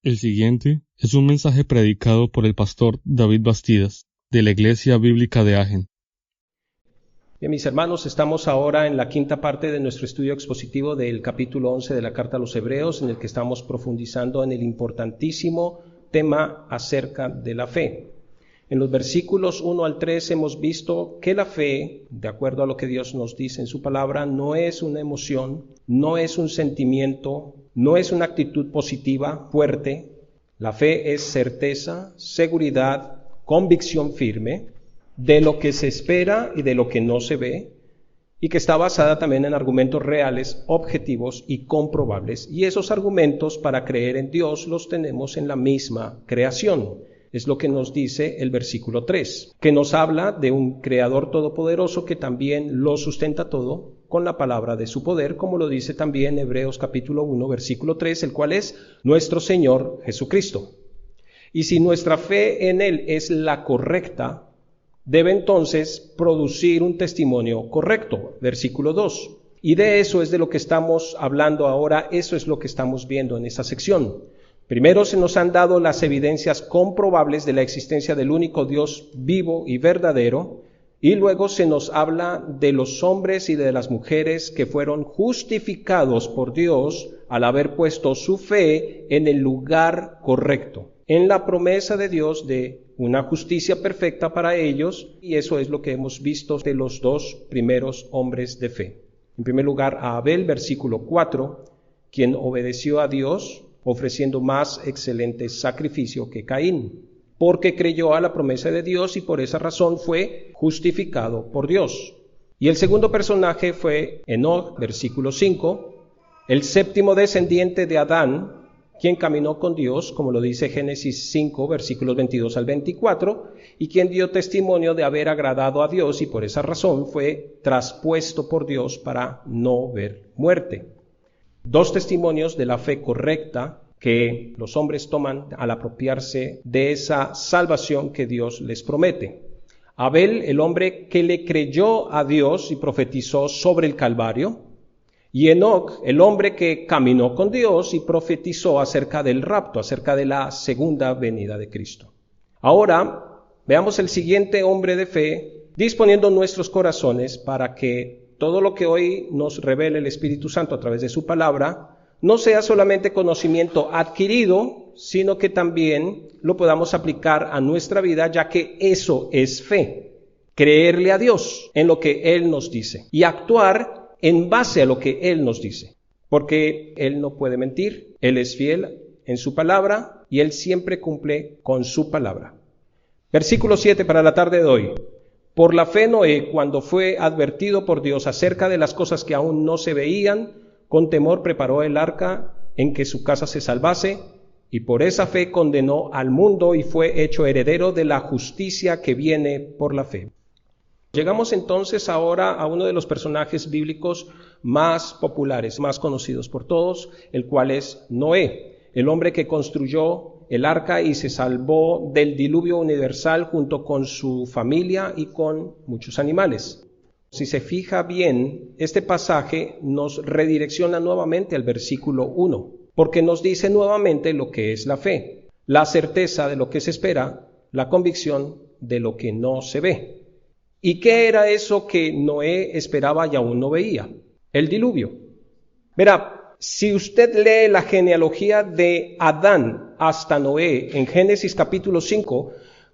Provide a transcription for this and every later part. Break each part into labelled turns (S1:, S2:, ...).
S1: El siguiente es un mensaje predicado por el pastor David Bastidas, de la Iglesia Bíblica de Agen.
S2: Bien, mis hermanos, estamos ahora en la quinta parte de nuestro estudio expositivo del capítulo 11 de la Carta a los Hebreos, en el que estamos profundizando en el importantísimo tema acerca de la fe. En los versículos 1 al 3 hemos visto que la fe, de acuerdo a lo que Dios nos dice en su palabra, no es una emoción, no es un sentimiento, no es una actitud positiva, fuerte. La fe es certeza, seguridad, convicción firme de lo que se espera y de lo que no se ve, y que está basada también en argumentos reales, objetivos y comprobables. Y esos argumentos para creer en Dios los tenemos en la misma creación. Es lo que nos dice el versículo 3, que nos habla de un Creador todopoderoso que también lo sustenta todo con la palabra de su poder, como lo dice también Hebreos capítulo 1, versículo 3, el cual es nuestro Señor Jesucristo. Y si nuestra fe en Él es la correcta, debe entonces producir un testimonio correcto, versículo 2. Y de eso es de lo que estamos hablando ahora, eso es lo que estamos viendo en esta sección. Primero se nos han dado las evidencias comprobables de la existencia del único Dios vivo y verdadero, y luego se nos habla de los hombres y de las mujeres que fueron justificados por Dios al haber puesto su fe en el lugar correcto, en la promesa de Dios de una justicia perfecta para ellos, y eso es lo que hemos visto de los dos primeros hombres de fe. En primer lugar, a Abel, versículo 4, quien obedeció a Dios, ofreciendo más excelente sacrificio que Caín, porque creyó a la promesa de Dios y por esa razón fue justificado por Dios. Y el segundo personaje fue Enoc, versículo 5, el séptimo descendiente de Adán, quien caminó con Dios, como lo dice Génesis 5, versículos 22 al 24, y quien dio testimonio de haber agradado a Dios y por esa razón fue traspuesto por Dios para no ver muerte. Dos testimonios de la fe correcta que los hombres toman al apropiarse de esa salvación que Dios les promete. Abel, el hombre que le creyó a Dios y profetizó sobre el Calvario, y Enoc, el hombre que caminó con Dios y profetizó acerca del rapto, acerca de la segunda venida de Cristo. Ahora, veamos el siguiente hombre de fe, disponiendo nuestros corazones para que todo lo que hoy nos revele el Espíritu Santo a través de su palabra no sea solamente conocimiento adquirido, sino que también lo podamos aplicar a nuestra vida, ya que eso es fe. Creerle a Dios en lo que Él nos dice y actuar en base a lo que Él nos dice. Porque Él no puede mentir, Él es fiel en su palabra y Él siempre cumple con su palabra. Versículo 7 para la tarde de hoy. Por la fe Noé, cuando fue advertido por Dios acerca de las cosas que aún no se veían, con temor preparó el arca en que su casa se salvase, y por esa fe condenó al mundo y fue hecho heredero de la justicia que viene por la fe. Llegamos entonces ahora a uno de los personajes bíblicos más populares, más conocidos por todos, el cual es Noé, el hombre que construyó el arca y se salvó del diluvio universal junto con su familia y con muchos animales. Si se fija bien, este pasaje nos redirecciona nuevamente al versículo 1, porque nos dice nuevamente lo que es la fe, la certeza de lo que se espera, la convicción de lo que no se ve. ¿Y qué era eso que Noé esperaba y aún no veía? El diluvio. Verá, si usted lee la genealogía de Adán hasta Noé en Génesis capítulo 5,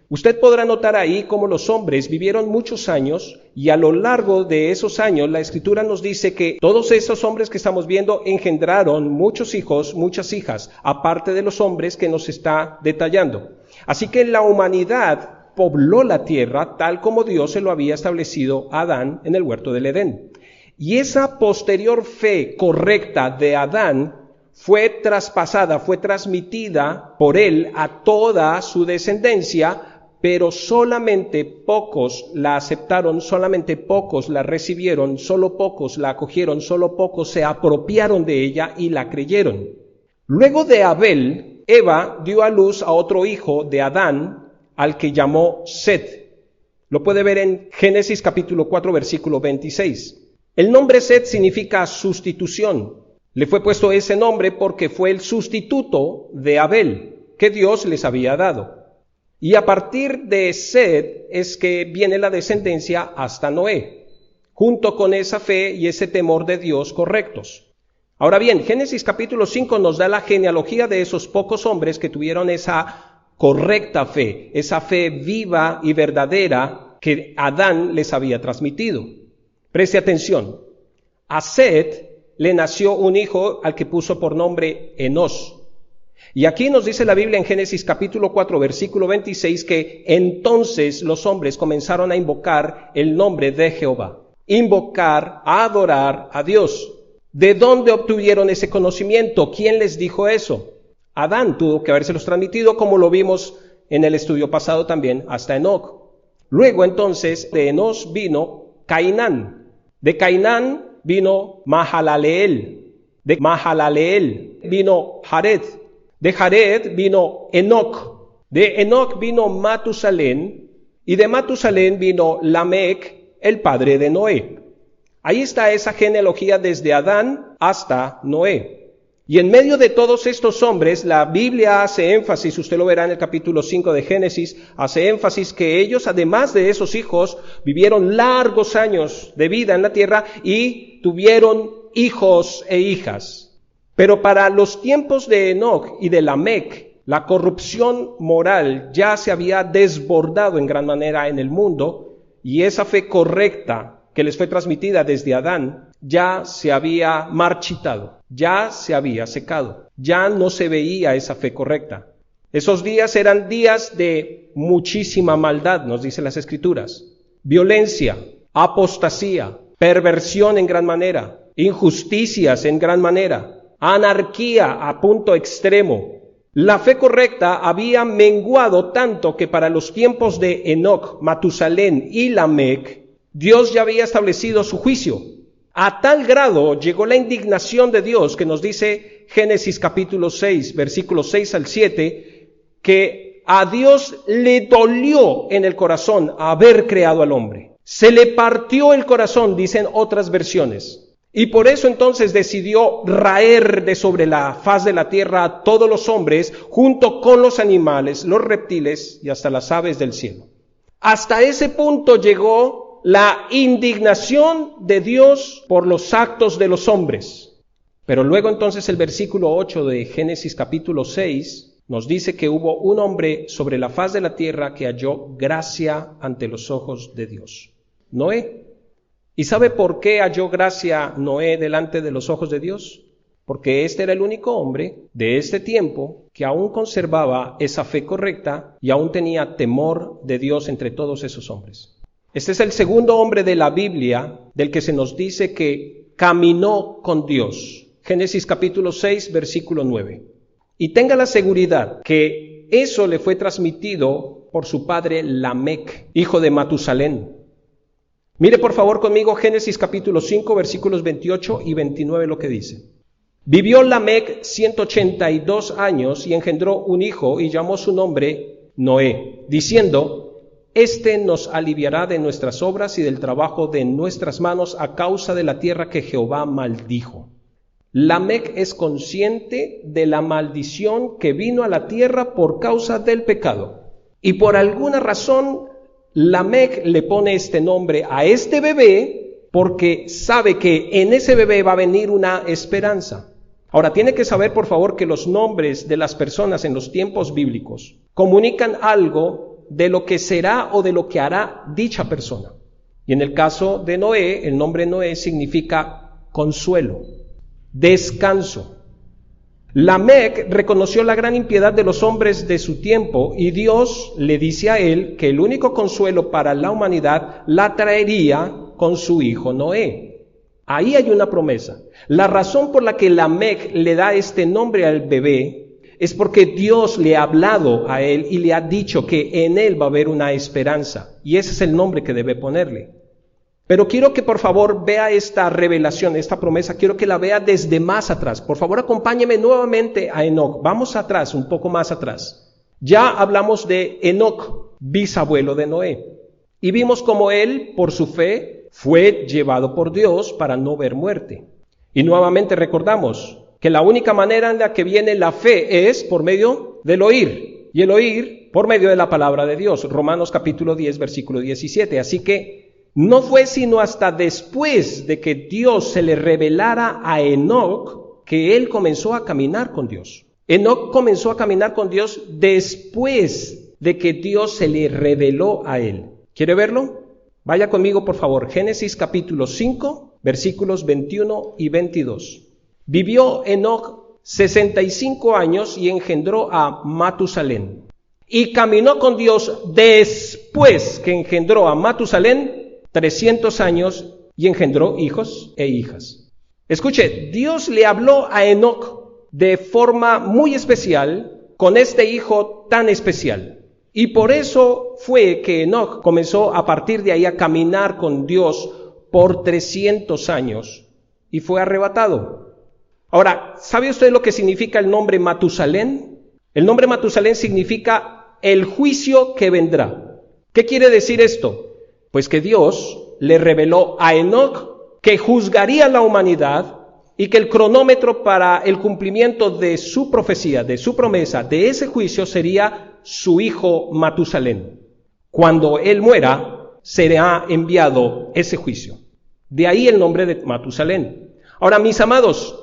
S2: usted podrá notar ahí cómo los hombres vivieron muchos años y a lo largo de esos años la Escritura nos dice que todos esos hombres que estamos viendo engendraron muchos hijos, muchas hijas, aparte de los hombres que nos está detallando. Así que la humanidad pobló la tierra tal como Dios se lo había establecido a Adán en el huerto del Edén. Y esa posterior fe correcta de Adán fue traspasada, fue transmitida por él a toda su descendencia, pero solamente pocos la aceptaron, solamente pocos la recibieron, solo pocos la acogieron, solo pocos se apropiaron de ella y la creyeron. Luego de Abel, Eva dio a luz a otro hijo de Adán, al que llamó Set. Lo puede ver en Génesis capítulo 4, versículo 26. El nombre Set significa sustitución. Le fue puesto ese nombre porque fue el sustituto de Abel que Dios les había dado. Y a partir de Set es que viene la descendencia hasta Noé, junto con esa fe y ese temor de Dios correctos. Ahora bien, Génesis capítulo 5 nos da la genealogía de esos pocos hombres que tuvieron esa correcta fe, esa fe viva y verdadera que Adán les había transmitido. Preste atención. A Set le nació un hijo al que puso por nombre Enos. Y aquí nos dice la Biblia en Génesis capítulo 4, versículo 26, que entonces los hombres comenzaron a invocar el nombre de Jehová. Invocar, a adorar a Dios. ¿De dónde obtuvieron ese conocimiento? ¿Quién les dijo eso? Adán tuvo que habérselos transmitido, como lo vimos en el estudio pasado también, hasta Enoc. Luego entonces de Enos vino Cainán. De Cainán vino Mahalaleel. De Mahalaleel vino Jared. De Jared vino Enoc. De Enoc vino Matusalén. Y de Matusalén vino Lamec, el padre de Noé. Ahí está esa genealogía desde Adán hasta Noé. Y en medio de todos estos hombres, la Biblia hace énfasis, usted lo verá en el capítulo 5 de Génesis, hace énfasis que ellos, además de esos hijos, vivieron largos años de vida en la tierra y tuvieron hijos e hijas. Pero para los tiempos de Enoc y de Lamec, la corrupción moral ya se había desbordado en gran manera en el mundo y esa fe correcta que les fue transmitida desde Adán, ya se había marchitado, ya se había secado, ya no se veía esa fe correcta. Esos días eran días de muchísima maldad, nos dicen las Escrituras. Violencia, apostasía, perversión en gran manera, injusticias en gran manera, anarquía a punto extremo. La fe correcta había menguado tanto que para los tiempos de Enoc, Matusalén y Lamec, Dios ya había establecido su juicio. A tal grado llegó la indignación de Dios que nos dice Génesis capítulo 6, versículos 6 al 7, que a Dios le dolió en el corazón haber creado al hombre. Se le partió el corazón, dicen otras versiones. Y por eso entonces decidió raer de sobre la faz de la tierra a todos los hombres, junto con los animales, los reptiles y hasta las aves del cielo. Hasta ese punto llegó la indignación de Dios por los actos de los hombres. Pero luego entonces el versículo 8 de Génesis capítulo 6 nos dice que hubo un hombre sobre la faz de la tierra que halló gracia ante los ojos de Dios. Noé. ¿Y sabe por qué halló gracia Noé delante de los ojos de Dios? Porque este era el único hombre de este tiempo que aún conservaba esa fe correcta y aún tenía temor de Dios entre todos esos hombres. Este es el segundo hombre de la Biblia del que se nos dice que caminó con Dios. Génesis capítulo 6, versículo 9. Y tenga la seguridad que eso le fue transmitido por su padre Lamec, hijo de Matusalén. Mire por favor conmigo Génesis capítulo 5, versículos 28 y 29 lo que dice. Vivió Lamec 182 años y engendró un hijo y llamó su nombre Noé, diciendo: Este nos aliviará de nuestras obras y del trabajo de nuestras manos a causa de la tierra que Jehová maldijo. Lamec es consciente de la maldición que vino a la tierra por causa del pecado. Y por alguna razón, Lamec le pone este nombre a este bebé porque sabe que en ese bebé va a venir una esperanza. Ahora, tiene que saber, por favor, que los nombres de las personas en los tiempos bíblicos comunican algo de lo que será o de lo que hará dicha persona. Y en el caso de Noé, el nombre Noé significa consuelo, descanso. Lamec reconoció la gran impiedad de los hombres de su tiempo y Dios le dice a él que el único consuelo para la humanidad la traería con su hijo Noé. Ahí hay una promesa. La razón por la que Lamec le da este nombre al bebé es porque Dios le ha hablado a él y le ha dicho que en él va a haber una esperanza. Y ese es el nombre que debe ponerle. Pero quiero que por favor vea esta revelación, esta promesa, quiero que la vea desde más atrás. Por favor, acompáñeme nuevamente a Enoc. Vamos atrás, un poco más atrás. Ya hablamos de Enoc, bisabuelo de Noé. Y vimos cómo él, por su fe, fue llevado por Dios para no ver muerte. Y nuevamente recordamos que la única manera en la que viene la fe es por medio del oír, y el oír por medio de la palabra de Dios. Romanos capítulo 10, versículo 17. Así que no fue sino hasta después de que Dios se le revelara a Enoc que él comenzó a caminar con Dios. Enoc comenzó a caminar con Dios después de que Dios se le reveló a él. ¿Quiere verlo? Vaya conmigo, por favor. Génesis capítulo 5, versículos 21 y 22. Vivió Enoc 65 años y engendró a Matusalén. Y caminó con Dios después que engendró a Matusalén 300 años y engendró hijos e hijas. Escuche, Dios le habló a Enoc de forma muy especial con este hijo tan especial. Y por eso fue que Enoc comenzó a partir de ahí a caminar con Dios por 300 años y fue arrebatado. Ahora, ¿sabe usted lo que significa el nombre Matusalén? El nombre Matusalén significa el juicio que vendrá. ¿Qué quiere decir esto? Pues que Dios le reveló a Enoc que juzgaría la humanidad y que el cronómetro para el cumplimiento de su profecía, de su promesa, de ese juicio sería su hijo Matusalén. Cuando él muera, será enviado ese juicio. De ahí el nombre de Matusalén. Ahora, mis amados,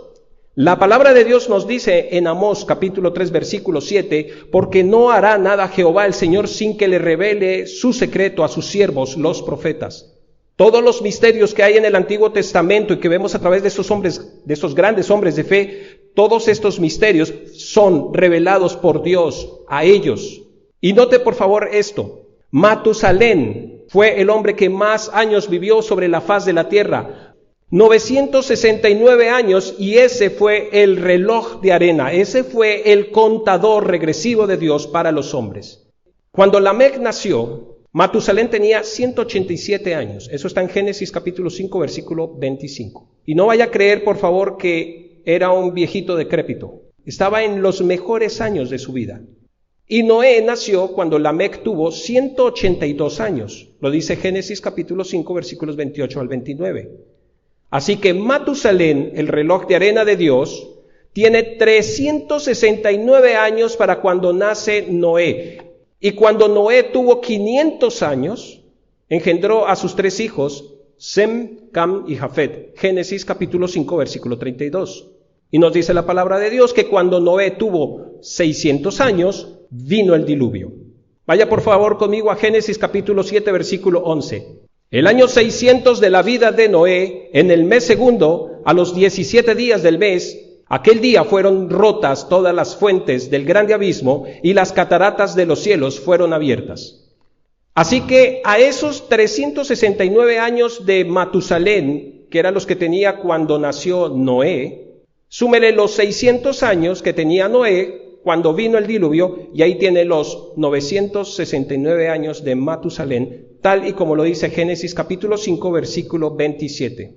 S2: la palabra de Dios nos dice en Amós capítulo 3 versículo 7, porque no hará nada Jehová el Señor sin que le revele su secreto a sus siervos, los profetas. Todos los misterios que hay en el Antiguo Testamento y que vemos a través de esos hombres, de esos grandes hombres de fe, todos estos misterios son revelados por Dios a ellos. Y note por favor esto, Matusalén fue el hombre que más años vivió sobre la faz de la tierra, 969 años, y ese fue el reloj de arena, ese fue el contador regresivo de Dios para los hombres. Cuando Lamec nació, Matusalén tenía 187 años. Eso está en Génesis capítulo 5, versículo 25. Y no vaya a creer, por favor, que era un viejito decrépito. Estaba en los mejores años de su vida. Y Noé nació cuando Lamec tuvo 182 años. Lo dice Génesis capítulo 5, versículos 28 al 29. Así que Matusalén, el reloj de arena de Dios, tiene 369 años para cuando nace Noé. Y cuando Noé tuvo 500 años, engendró a sus 3 hijos, Sem, Cam y Jafet. Génesis capítulo 5, versículo 32. Y nos dice la palabra de Dios que cuando Noé tuvo 600 años, vino el diluvio. Vaya por favor conmigo a Génesis capítulo 7, versículo 11. El año 600 de la vida de Noé, en el mes segundo, a los 17 días del mes, aquel día fueron rotas todas las fuentes del grande abismo y las cataratas de los cielos fueron abiertas. Así que a esos 369 años de Matusalén, que eran los que tenía cuando nació Noé, súmele los 600 años que tenía Noé cuando vino el diluvio, y ahí tiene los 969 años de Matusalén, tal y como lo dice Génesis capítulo 5, versículo 27.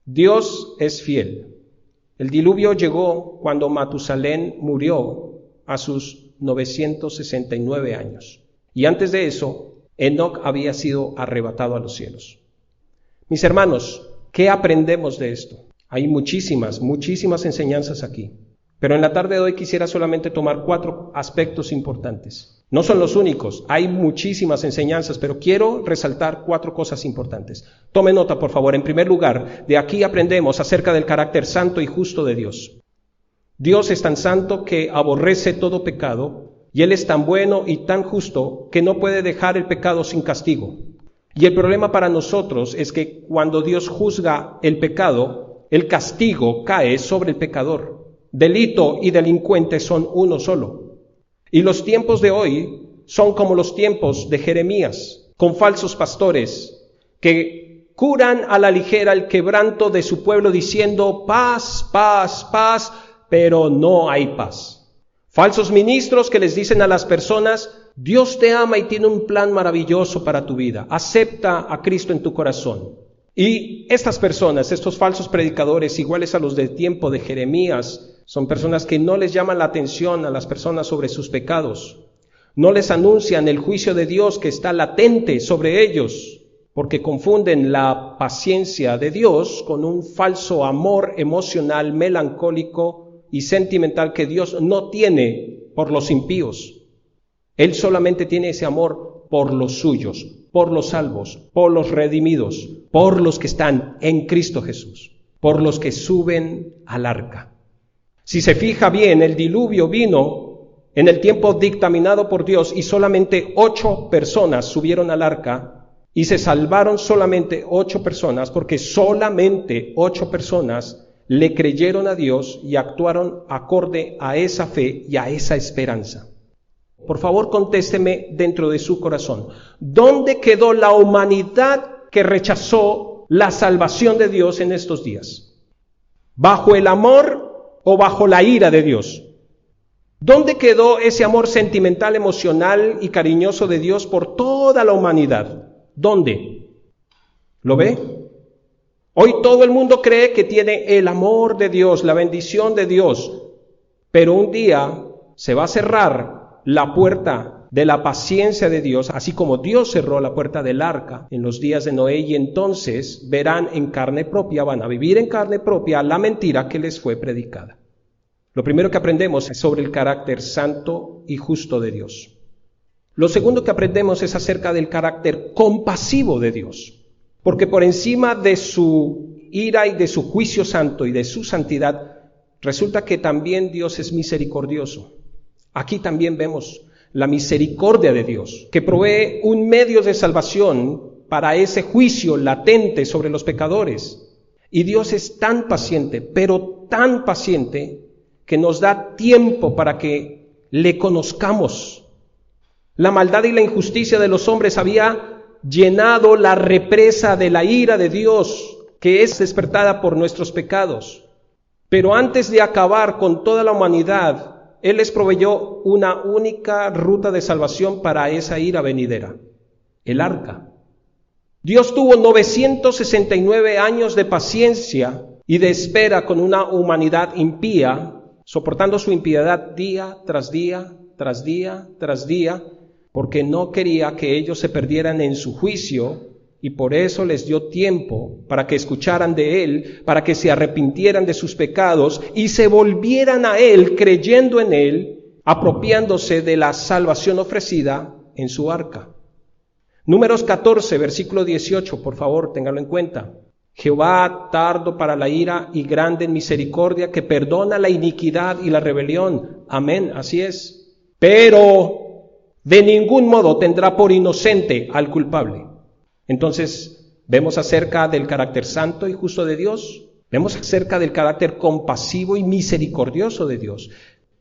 S2: Dios es fiel. El diluvio llegó cuando Matusalén murió a sus 969 años. Y antes de eso, Enoc había sido arrebatado a los cielos. Mis hermanos, ¿qué aprendemos de esto? Hay muchísimas enseñanzas aquí. Pero en la tarde de hoy quisiera solamente tomar 4 aspectos importantes. No son los únicos, hay muchísimas enseñanzas, pero quiero resaltar 4 cosas importantes. Tome nota, por favor. En primer lugar, de aquí aprendemos acerca del carácter santo y justo de Dios. Dios es tan santo que aborrece todo pecado, y Él es tan bueno y tan justo que no puede dejar el pecado sin castigo. Y el problema para nosotros es que cuando Dios juzga el pecado, el castigo cae sobre el pecador. Delito y delincuente son uno solo. Y los tiempos de hoy son como los tiempos de Jeremías, con falsos pastores que curan a la ligera el quebranto de su pueblo diciendo paz, paz, paz, pero no hay paz. Falsos ministros que les dicen a las personas, Dios te ama y tiene un plan maravilloso para tu vida. Acepta a Cristo en tu corazón. Y estas personas, estos falsos predicadores, iguales a los del tiempo de Jeremías, son personas que no les llaman la atención a las personas sobre sus pecados. No les anuncian el juicio de Dios que está latente sobre ellos. porque confunden la paciencia de Dios con un falso amor emocional, melancólico y sentimental que Dios no tiene por los impíos. Él solamente tiene ese amor por los suyos, por los salvos, por los redimidos, por los que están en Cristo Jesús, por los que suben al arca. Si se fija bien, el diluvio vino en el tiempo dictaminado por Dios y solamente 8 personas subieron al arca y se salvaron solamente 8 personas porque solamente 8 personas le creyeron a Dios y actuaron acorde a esa fe y a esa esperanza. Por favor, contésteme dentro de su corazón. ¿Dónde quedó la humanidad que rechazó la salvación de Dios en estos días? ¿Bajo el amor o bajo la ira de Dios? ¿Dónde quedó ese amor sentimental, emocional y cariñoso de Dios por toda la humanidad? ¿Dónde? ¿Lo ve? Hoy todo el mundo cree que tiene el amor de Dios, la bendición de Dios, pero un día se va a cerrar la puerta de la paciencia de Dios, así como Dios cerró la puerta del arca en los días de Noé, y entonces verán en carne propia, van a vivir en carne propia la mentira que les fue predicada. Lo primero que aprendemos es sobre el carácter santo y justo de Dios. Lo segundo que aprendemos es acerca del carácter compasivo de Dios, porque por encima de su ira y de su juicio santo y de su santidad, resulta que también Dios es misericordioso. Aquí también vemos la misericordia de Dios, que provee un medio de salvación para ese juicio latente sobre los pecadores. Y Dios es tan paciente, pero tan paciente, que nos da tiempo para que le conozcamos. La maldad y la injusticia de los hombres había llenado la represa de la ira de Dios, que es despertada por nuestros pecados. Pero antes de acabar con toda la humanidad, Él les proveyó una única ruta de salvación para esa ira venidera: el arca. Dios tuvo 969 años de paciencia y de espera con una humanidad impía, soportando su impiedad día tras día, tras día, tras día, porque no quería que ellos se perdieran en su juicio, y por eso les dio tiempo para que escucharan de Él, para que se arrepintieran de sus pecados y se volvieran a Él creyendo en Él, apropiándose de la salvación ofrecida en su arca. Números 14, versículo 18, por favor, ténganlo en cuenta. Jehová tardo para la ira y grande en misericordia, que perdona la iniquidad y la rebelión. Amén, así es. Pero de ningún modo tendrá por inocente al culpable. Entonces, vemos acerca del carácter santo y justo de Dios, vemos acerca del carácter compasivo y misericordioso de Dios.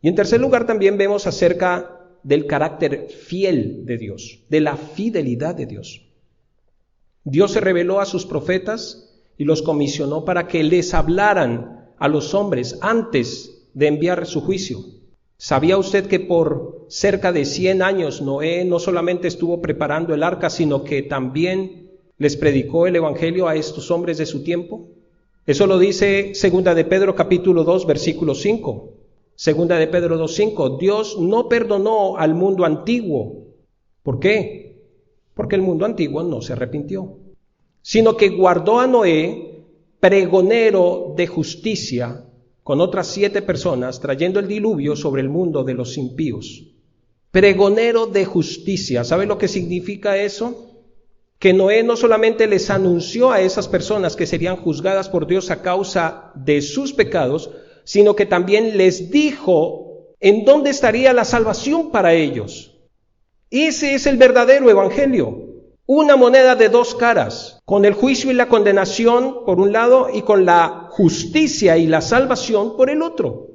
S2: Y en tercer lugar también vemos acerca del carácter fiel de Dios, de la fidelidad de Dios. Dios se reveló a sus profetas y los comisionó para que les hablaran a los hombres antes de enviar su juicio. ¿Sabía usted que por cerca de 100 años Noé no solamente estuvo preparando el arca, sino que también les predicó el evangelio a estos hombres de su tiempo? Eso lo dice 2 de Pedro capítulo 2, versículo 5. 2 de Pedro 2, 5. Dios no perdonó al mundo antiguo. ¿Por qué? Porque el mundo antiguo no se arrepintió, sino que guardó a Noé, pregonero de justicia, con otras 7 personas, trayendo el diluvio sobre el mundo de los impíos. Pregonero de justicia. ¿Sabe lo que significa eso? Que Noé no solamente les anunció a esas personas que serían juzgadas por Dios a causa de sus pecados, sino que también les dijo en dónde estaría la salvación para ellos. Ese es el verdadero evangelio. Una moneda de 2 caras, con el juicio y la condenación por un lado y con la justicia y la salvación por el otro.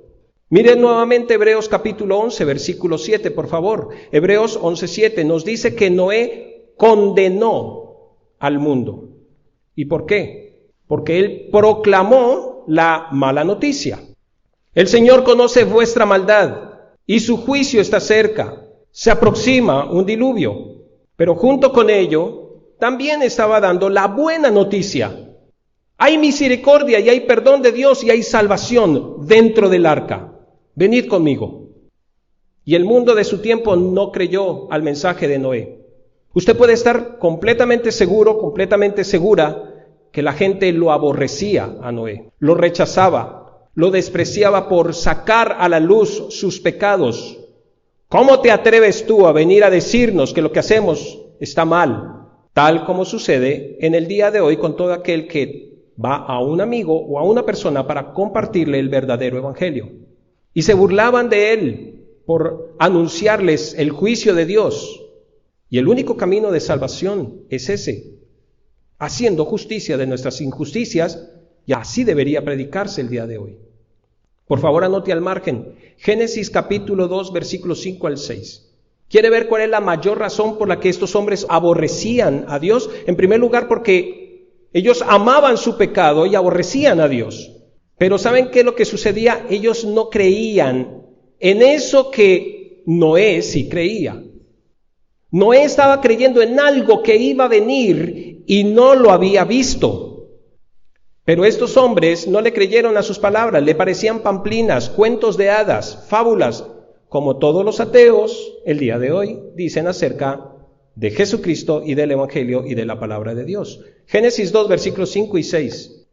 S2: Miren nuevamente Hebreos capítulo 11, versículo 7, por favor. Hebreos 11:7 nos dice que Noé condenó al mundo. ¿Y por qué? Porque él proclamó la mala noticia. El Señor conoce vuestra maldad y su juicio está cerca. Se aproxima un diluvio. Pero junto con ello, también estaba dando la buena noticia. Hay misericordia y hay perdón de Dios y hay salvación dentro del arca. Venid conmigo. Y el mundo de su tiempo no creyó al mensaje de Noé. Usted puede estar completamente seguro, completamente segura que la gente lo aborrecía a Noé, lo rechazaba, lo despreciaba por sacar a la luz sus pecados. ¿Cómo te atreves tú a venir a decirnos que lo que hacemos está mal? Tal como sucede en el día de hoy con todo aquel que va a un amigo o a una persona para compartirle el verdadero evangelio. Y se burlaban de él por anunciarles el juicio de Dios. Y el único camino de salvación es ese, haciendo justicia de nuestras injusticias, y así debería predicarse el día de hoy. Por favor, anote al margen, Génesis capítulo 2, versículos 5 al 6. ¿Quiere ver cuál es la mayor razón por la que estos hombres aborrecían a Dios? En primer lugar, porque ellos amaban su pecado y aborrecían a Dios. Pero ¿saben qué es lo que sucedía? Ellos no creían en eso que Noé sí creía. Noé estaba creyendo en algo que iba a venir y no lo había visto. Pero estos hombres no le creyeron a sus palabras, le parecían pamplinas, cuentos de hadas, fábulas, como todos los ateos el día de hoy dicen acerca de Jesucristo y del Evangelio y de la palabra de Dios. Génesis 2, versículos 5 y 6.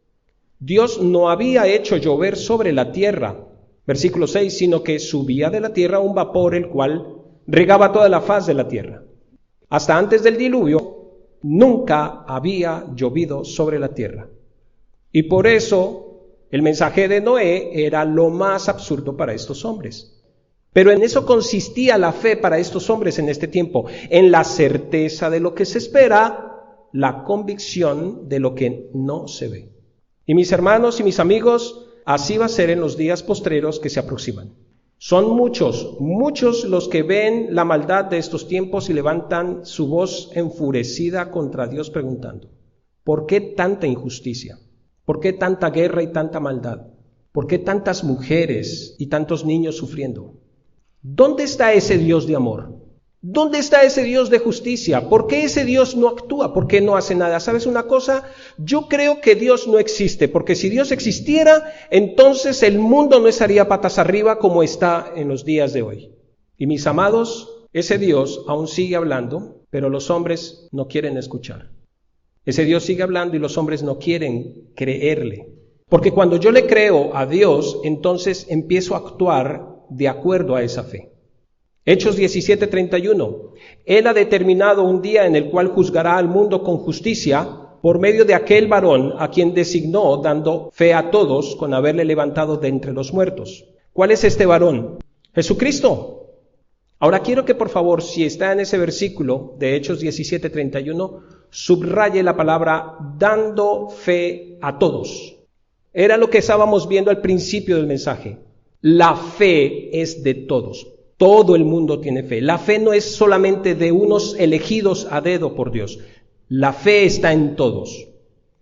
S2: Dios no había hecho llover sobre la tierra, versículo 6, sino que subía de la tierra un vapor el cual regaba toda la faz de la tierra. Hasta antes del diluvio nunca había llovido sobre la tierra. Y por eso el mensaje de Noé era lo más absurdo para estos hombres. Pero en eso consistía la fe para estos hombres en este tiempo, en la certeza de lo que se espera, la convicción de lo que no se ve. Y mis hermanos y mis amigos, así va a ser en los días postreros que se aproximan. Son muchos los que ven la maldad de estos tiempos y levantan su voz enfurecida contra Dios preguntando, ¿por qué tanta injusticia? ¿Por qué tanta guerra y tanta maldad? ¿Por qué tantas mujeres y tantos niños sufriendo? ¿Dónde está ese Dios de amor? ¿Dónde está ese Dios de justicia? ¿Por qué ese Dios no actúa? ¿Por qué no hace nada? ¿Sabes una cosa? Yo creo que Dios no existe, porque si Dios existiera, entonces el mundo no estaría patas arriba como está en los días de hoy. Y mis amados, ese Dios aún sigue hablando, pero los hombres no quieren escuchar. Ese Dios sigue hablando y los hombres no quieren creerle. Porque cuando yo le creo a Dios, entonces empiezo a actuar de acuerdo a esa fe. Hechos 17:31. Él ha determinado un día en el cual juzgará al mundo con justicia por medio de aquel varón a quien designó, dando fe a todos con haberle levantado de entre los muertos. ¿Cuál es este varón? Jesucristo. Ahora quiero que por favor, si está en ese versículo de Hechos 17:31, subraye la palabra dando fe a todos. Era lo que estábamos viendo al principio del mensaje. La fe es de todos. Todo el mundo tiene fe. La fe no es solamente de unos elegidos a dedo por Dios. La fe está en todos.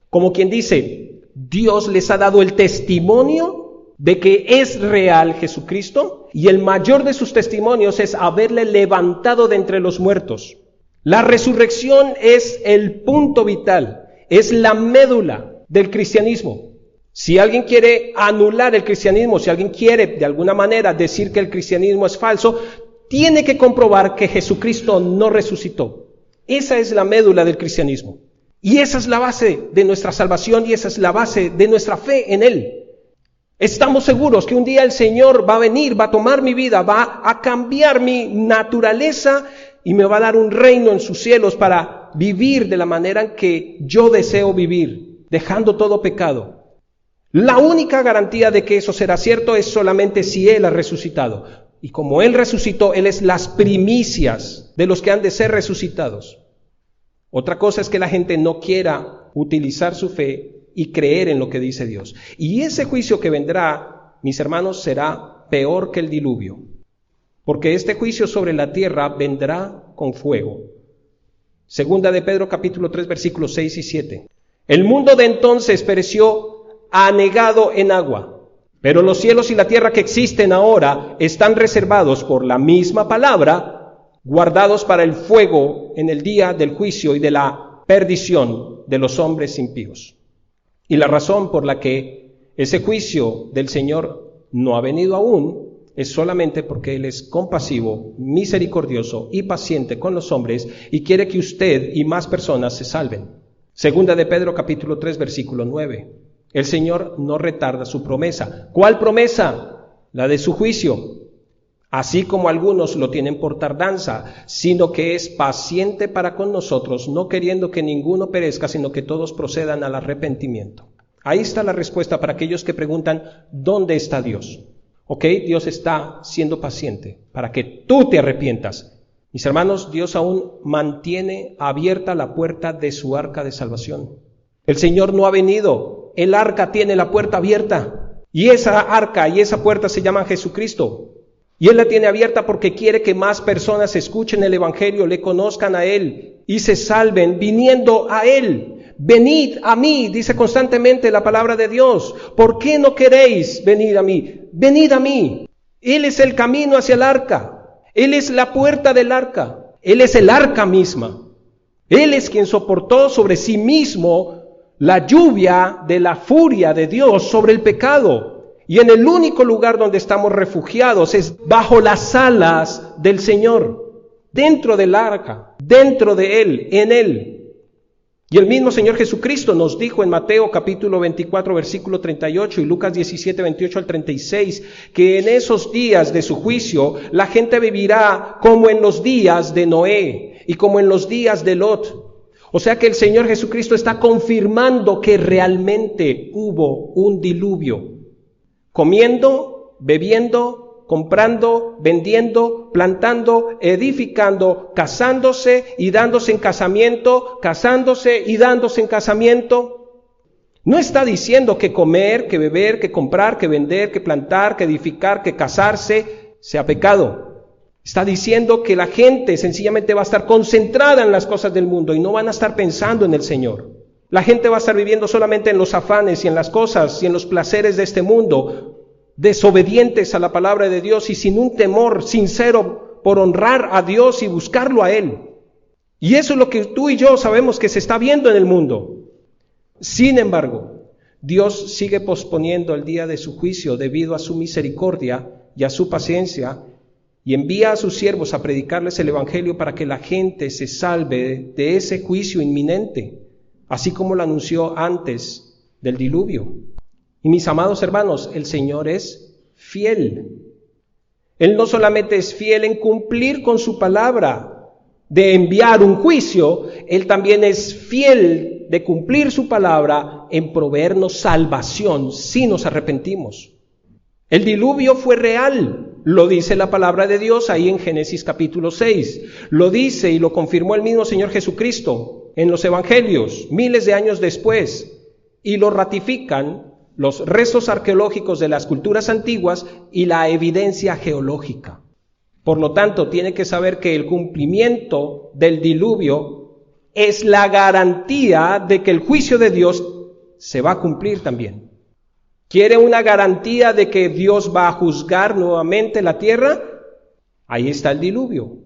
S2: Como quien dice, Dios les ha dado el testimonio de que es real Jesucristo y el mayor de sus testimonios es haberle levantado de entre los muertos. La resurrección es el punto vital, es la médula del cristianismo. Si alguien quiere anular el cristianismo, si alguien quiere de alguna manera decir que el cristianismo es falso, tiene que comprobar que Jesucristo no resucitó. Esa es la médula del cristianismo. Y esa es la base de nuestra salvación y esa es la base de nuestra fe en Él. Estamos seguros que un día el Señor va a venir, va a tomar mi vida, va a cambiar mi naturaleza y me va a dar un reino en sus cielos para vivir de la manera en que yo deseo vivir, dejando todo pecado. La única garantía de que eso será cierto es solamente si Él ha resucitado. Y como Él resucitó, Él es las primicias de los que han de ser resucitados. Otra cosa es que la gente no quiera utilizar su fe y creer en lo que dice Dios. Y ese juicio que vendrá, mis hermanos, será peor que el diluvio. Porque este juicio sobre la tierra vendrá con fuego. Segunda de Pedro capítulo 3 versículos 6 y 7. El mundo de entonces pereció anegado en agua, pero los cielos y la tierra que existen ahora están reservados por la misma palabra, guardados para el fuego en el día del juicio y de la perdición de los hombres impíos. Y la razón por la que ese juicio del Señor no ha venido aún es solamente porque Él es compasivo, misericordioso y paciente con los hombres y quiere que usted y más personas se salven. Segunda de Pedro capítulo 3 versículo 9. El Señor no retarda su promesa. ¿Cuál promesa? La de su juicio. Así como algunos lo tienen por tardanza, sino que es paciente para con nosotros, no queriendo que ninguno perezca, sino que todos procedan al arrepentimiento. Ahí está la respuesta para aquellos que preguntan, ¿dónde está Dios? Ok, Dios está siendo paciente para que tú te arrepientas. Mis hermanos, Dios aún mantiene abierta la puerta de su arca de salvación. El Señor no ha venido, el arca tiene la puerta abierta. Y esa arca y esa puerta se llama Jesucristo. Y Él la tiene abierta porque quiere que más personas escuchen el Evangelio, le conozcan a Él y se salven viniendo a Él. Venid a mí, dice constantemente la palabra de Dios. ¿Por qué no queréis venir a mí? Venid a mí. Él es el camino hacia el arca. Él es la puerta del arca. Él es el arca misma. Él es quien soportó sobre sí mismo la lluvia de la furia de Dios sobre el pecado. Y en el único lugar donde estamos refugiados es bajo las alas del Señor, dentro del arca, dentro de Él, en Él. Y el mismo Señor Jesucristo nos dijo en Mateo capítulo 24 versículo 38 y Lucas 17 28 al 36 que en esos días de su juicio la gente vivirá como en los días de Noé y como en los días de Lot. O sea que el Señor Jesucristo está confirmando que realmente hubo un diluvio. Comiendo, bebiendo, comprando, vendiendo, plantando, edificando, casándose y dándose en casamiento, casándose y dándose en casamiento. No está diciendo que comer, que beber, que comprar, que vender, que plantar, que edificar, que casarse sea pecado. Está diciendo que la gente sencillamente va a estar concentrada en las cosas del mundo y no van a estar pensando en el Señor. La gente va a estar viviendo solamente en los afanes y en las cosas y en los placeres de este mundo, desobedientes a la palabra de Dios y sin un temor sincero por honrar a Dios y buscarlo a Él. Y eso es lo que tú y yo sabemos que se está viendo en el mundo. Sin embargo, Dios sigue posponiendo el día de su juicio debido a su misericordia y a su paciencia y envía a sus siervos a predicarles el Evangelio para que la gente se salve de ese juicio inminente, así como lo anunció antes del diluvio. Y mis amados hermanos, el Señor es fiel. Él no solamente es fiel en cumplir con su palabra de enviar un juicio, Él también es fiel de cumplir su palabra en proveernos salvación si nos arrepentimos. El diluvio fue real, lo dice la palabra de Dios ahí en Génesis capítulo 6. Lo dice y lo confirmó el mismo Señor Jesucristo en los evangelios, miles de años después, y lo ratifican los restos arqueológicos de las culturas antiguas y la evidencia geológica. Por lo tanto, tiene que saber que el cumplimiento del diluvio es la garantía de que el juicio de Dios se va a cumplir también. ¿Quiere una garantía de que Dios va a juzgar nuevamente la tierra? Ahí está el diluvio.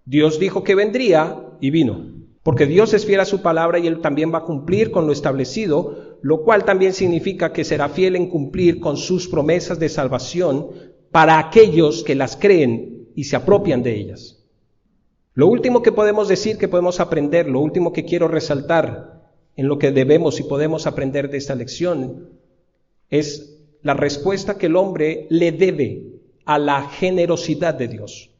S2: Dios dijo que vendría y vino. Porque Dios es fiel a su palabra y Él también va a cumplir con lo establecido, lo cual también significa que será fiel en cumplir con sus promesas de salvación para aquellos que las creen y se apropian de ellas. Lo último que podemos decir, que podemos aprender, lo último que quiero resaltar en lo que debemos y podemos aprender de esta lección, es la respuesta que el hombre le debe a la generosidad de Dios.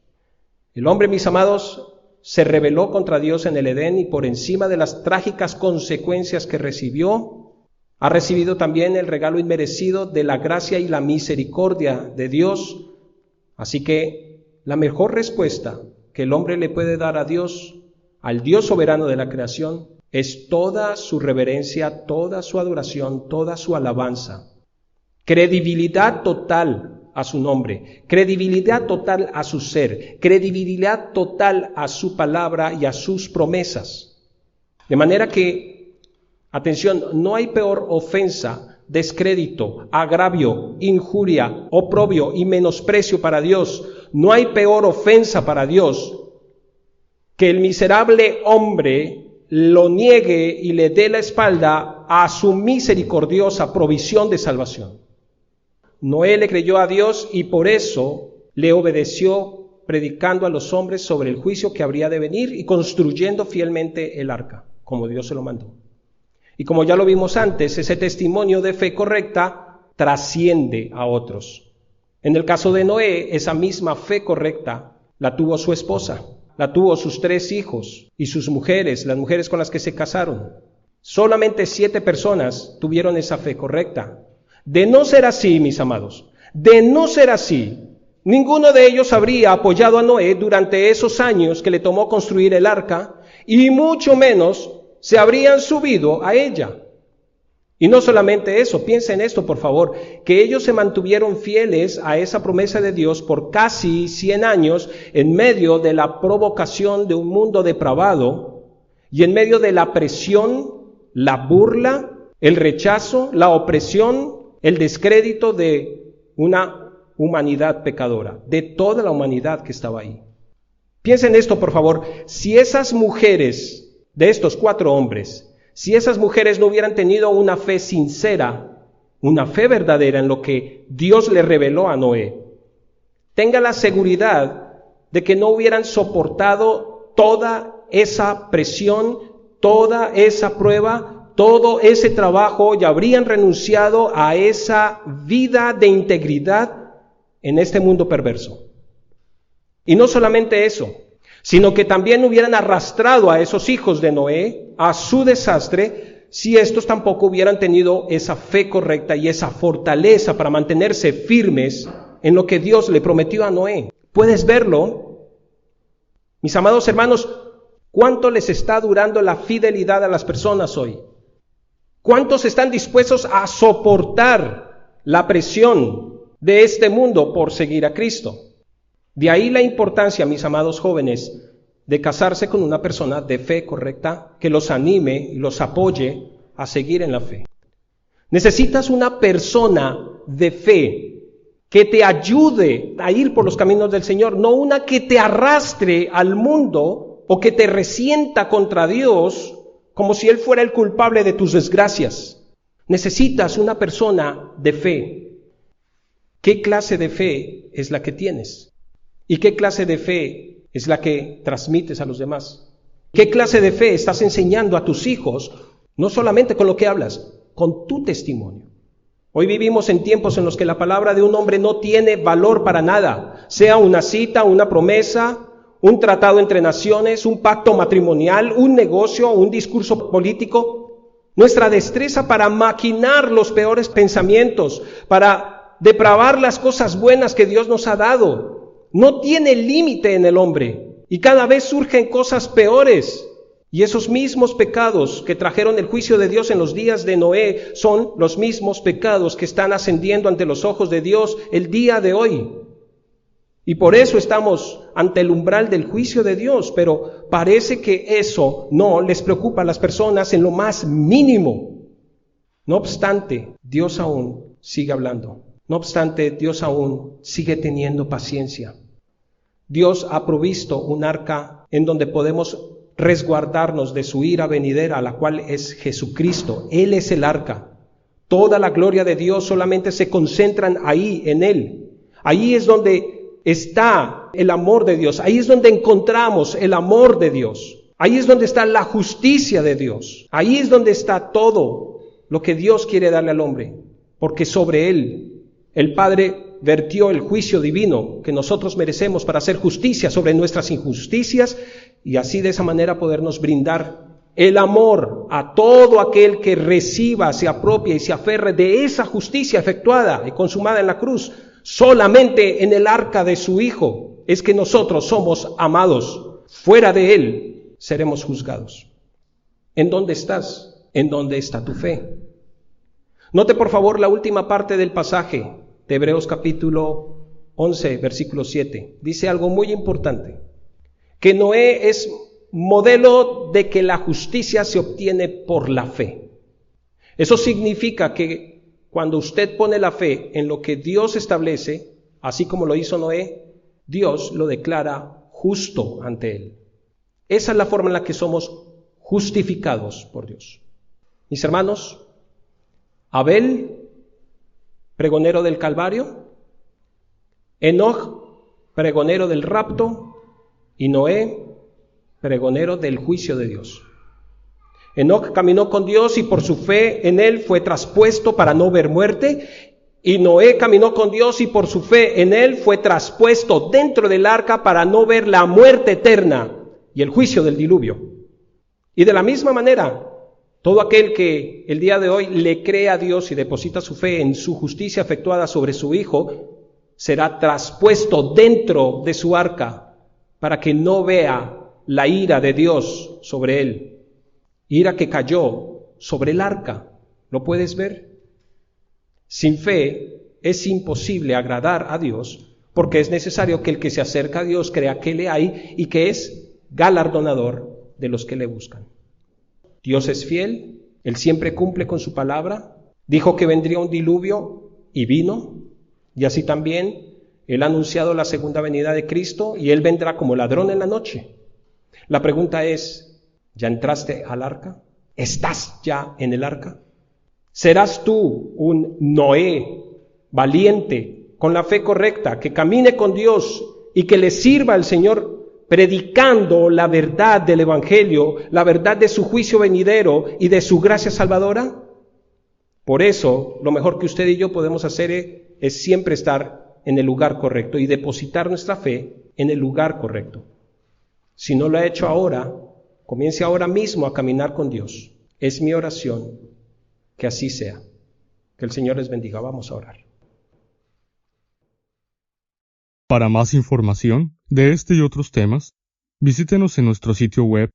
S2: El hombre, mis amados, se rebeló contra Dios en el Edén y por encima de las trágicas consecuencias que recibió, ha recibido también el regalo inmerecido de la gracia y la misericordia de Dios. Así que la mejor respuesta que el hombre le puede dar a Dios, al Dios soberano de la creación, es toda su reverencia, toda su adoración, toda su alabanza. Credibilidad total a su nombre, credibilidad total a su ser, credibilidad total a su palabra y a sus promesas. De manera que, atención, no hay peor ofensa, descrédito, agravio, injuria, oprobio y menosprecio para Dios. No hay peor ofensa para Dios que el miserable hombre lo niegue y le dé la espalda a su misericordiosa provisión de salvación. Noé le creyó a Dios y por eso le obedeció, predicando a los hombres sobre el juicio que habría de venir y construyendo fielmente el arca, como Dios se lo mandó. Y como ya lo vimos antes, ese testimonio de fe correcta trasciende a otros. En el caso de Noé, esa misma fe correcta la tuvo su esposa, la tuvo sus 3 hijos y sus mujeres, las mujeres con las que se casaron. Solamente 7 personas tuvieron esa fe correcta. De no ser así, mis amados, de no ser así, ninguno de ellos habría apoyado a Noé durante esos años que le tomó construir el arca y mucho menos se habrían subido a ella. Y no solamente eso, piensa en esto por favor, que ellos se mantuvieron fieles a esa promesa de Dios por casi 100 años en medio de la provocación de un mundo depravado y en medio de la presión, la burla, el rechazo, la opresión, el descrédito de una humanidad pecadora, de toda la humanidad que estaba ahí. Piensa en esto por favor, si esas mujeres de estos 4 hombres, si esas mujeres no hubieran tenido una fe sincera, una fe verdadera en lo que Dios le reveló a Noé, tenga la seguridad de que no hubieran soportado toda esa presión, toda esa prueba, todo ese trabajo y habrían renunciado a esa vida de integridad en este mundo perverso. Y no solamente eso, sino que también hubieran arrastrado a esos hijos de Noé a su desastre si estos tampoco hubieran tenido esa fe correcta y esa fortaleza para mantenerse firmes en lo que Dios le prometió a Noé. ¿Puedes verlo? Mis amados hermanos, ¿cuánto les está durando la fidelidad a las personas hoy? ¿Cuántos están dispuestos a soportar la presión de este mundo por seguir a Cristo? De ahí la importancia, mis amados jóvenes, de casarse con una persona de fe correcta, que los anime y los apoye a seguir en la fe. Necesitas una persona de fe que te ayude a ir por los caminos del Señor, no una que te arrastre al mundo o que te resienta contra Dios como si Él fuera el culpable de tus desgracias. Necesitas una persona de fe. ¿Qué clase de fe es la que tienes? ¿Y qué clase de fe es la que transmites a los demás? ¿Qué clase de fe estás enseñando a tus hijos? No solamente con lo que hablas, con tu testimonio. Hoy vivimos en tiempos en los que la palabra de un hombre no tiene valor para nada, sea una cita, una promesa, un tratado entre naciones, un pacto matrimonial, un negocio, un discurso político. Nuestra destreza para maquinar los peores pensamientos, para depravar las cosas buenas que Dios nos ha dado, no tiene límite en el hombre y cada vez surgen cosas peores. Y esos mismos pecados que trajeron el juicio de Dios en los días de Noé son los mismos pecados que están ascendiendo ante los ojos de Dios el día de hoy. Y por eso estamos ante el umbral del juicio de Dios, pero parece que eso no les preocupa a las personas en lo más mínimo. No obstante, Dios aún sigue hablando. No obstante, Dios aún sigue teniendo paciencia. Dios ha provisto un arca en donde podemos resguardarnos de su ira venidera, la cual es Jesucristo. Él es el arca. Toda la gloria de Dios solamente se concentran ahí, en Él. Ahí es donde está el amor de Dios. Ahí es donde encontramos el amor de Dios. Ahí es donde está la justicia de Dios. Ahí es donde está todo lo que Dios quiere darle al hombre. Porque sobre Él el Padre vertió el juicio divino que nosotros merecemos para hacer justicia sobre nuestras injusticias y así de esa manera podernos brindar el amor a todo aquel que reciba, se apropie y se aferre de esa justicia efectuada y consumada en la cruz. Solamente en el arca de su Hijo es que nosotros somos amados. Fuera de Él seremos juzgados. ¿En dónde estás? ¿En dónde está tu fe? Note por favor la última parte del pasaje de Hebreos capítulo 11, versículo 7. Dice algo muy importante, que Noé es modelo de que la justicia se obtiene por la fe. Eso significa que cuando usted pone la fe en lo que Dios establece, así como lo hizo Noé, Dios lo declara justo ante Él. Esa es la forma en la que somos justificados por Dios. Mis hermanos, Abel pregonero del Calvario, Enoc, pregonero del rapto, y Noé, pregonero del juicio de Dios. Enoc caminó con Dios y por su fe en él fue traspuesto para no ver muerte, y Noé caminó con Dios y por su fe en él fue traspuesto dentro del arca para no ver la muerte eterna y el juicio del diluvio. Y de la misma manera, todo aquel que el día de hoy le cree a Dios y deposita su fe en su justicia efectuada sobre su Hijo, será traspuesto dentro de su arca para que no vea la ira de Dios sobre él. Ira que cayó sobre el arca. ¿Lo puedes ver? Sin fe es imposible agradar a Dios, porque es necesario que el que se acerca a Dios crea que le hay y que es galardonador de los que le buscan. Dios es fiel, Él siempre cumple con su palabra, dijo que vendría un diluvio y vino, y así también Él ha anunciado la segunda venida de Cristo y Él vendrá como ladrón en la noche. La pregunta es, ¿ya entraste al arca? ¿Estás ya en el arca? ¿Serás tú un Noé valiente, con la fe correcta, que camine con Dios y que le sirva al Señor predicando la verdad del Evangelio, la verdad de su juicio venidero y de su gracia salvadora? Por eso, lo mejor que usted y yo podemos hacer es siempre estar en el lugar correcto y depositar nuestra fe en el lugar correcto. Si no lo ha hecho ahora, comience ahora mismo a caminar con Dios. Es mi oración que así sea. Que el Señor les bendiga. Vamos a orar.
S1: Para más información de este y otros temas, visítenos en nuestro sitio web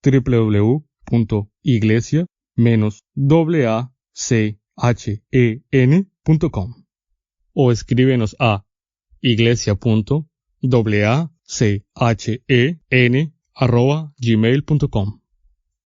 S1: www.iglesia-achen.com o escríbenos a iglesia.achen@gmail.com.